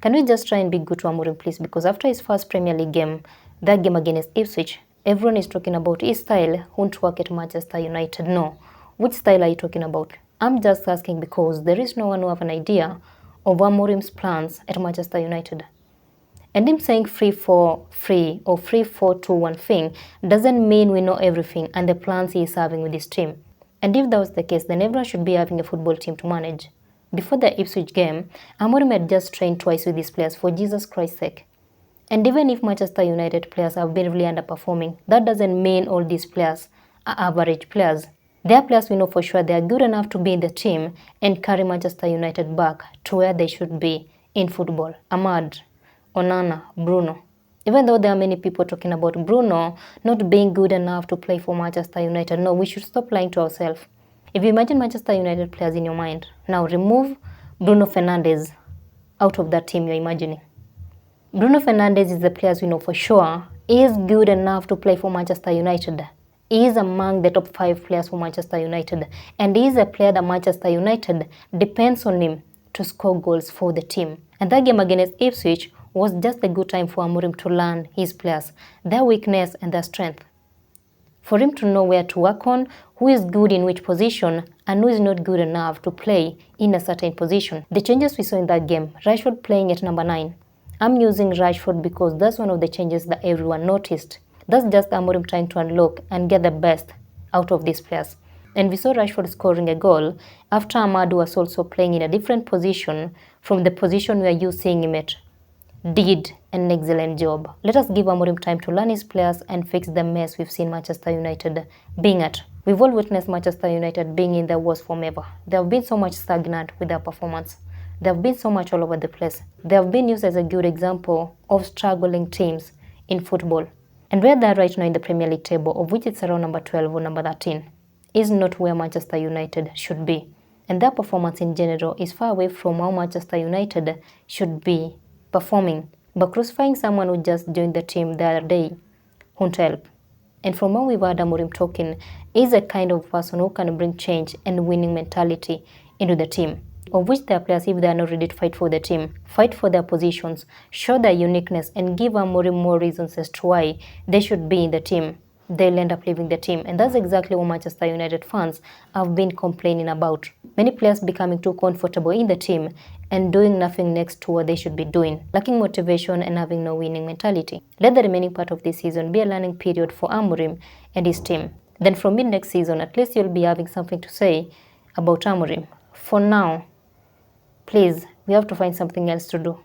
Can we just try and be good to Amorim, please? Because after his first Premier League game, that game against Ipswich, everyone is talking about his style won't work at Manchester United. No. Which style are you talking about? I'm just asking because there is no one who have an idea of Amorim's plans at Manchester United. And him saying 3-4-3 or 3-4-2-1 thing doesn't mean we know everything and the plans he is having with his team. And if that was the case, then everyone should be having a football team to manage. Before the Ipswich game, Amorim had just trained twice with his players, for Jesus Christ's sake. And even if Manchester United players have been really underperforming, that doesn't mean all these players are average players. They are players we know for sure they are good enough to be in the team and carry Manchester United back to where they should be in football. Ahmad, Onana, Bruno. Even though there are many people talking about Bruno not being good enough to play for Manchester United, no, we should stop lying to ourselves. If you imagine Manchester United players in your mind, now remove Bruno Fernandes out of that team you're imagining. Bruno Fernandes is the players we know for sure is good enough to play for Manchester United. He is among the top 5 players for Manchester United. And he is a player that Manchester United depends on him to score goals for the team. And that game against Ipswich was just a good time for Amorim to learn his players, their weakness and their strength. For him to know where to work on, who is good in which position, and who is not good enough to play in a certain position. The changes we saw in that game, Rashford playing at number 9. I'm using Rashford because that's one of the changes that everyone noticed. That's just Amorim trying to unlock and get the best out of these players. And we saw Rashford scoring a goal after Ahmad was also playing in a different position from the position we are used seeing him at. Did an excellent job. Let us give Amorim time to learn his players and fix the mess we've seen Manchester United being at. We've all witnessed Manchester United being in their worst form ever. They have been so much stagnant with their performance. They have been so much all over the place. They have been used as a good example of struggling teams in football. And where they are right now in the Premier League table, of which it's around number 12 or number 13, is not where Manchester United should be. And their performance in general is far away from how Manchester United should be performing. But crucifying someone who just joined the team the other day won't help. And from what we've heard Amorim talking, is a kind of person who can bring change and winning mentality into the team, of which their players, if they are not ready to fight for the team, fight for their positions, show their uniqueness, and give Amorim more reasons as to why they should be in the team, they'll end up leaving the team. And that's exactly what Manchester United fans have been complaining about. Many players becoming too comfortable in the team and doing nothing next to what they should be doing, lacking motivation and having no winning mentality. Let the remaining part of this season be a learning period for Amorim and his team. Then from mid next season, at least you'll be having something to say about Amorim. For now, please, we have to find something else to do.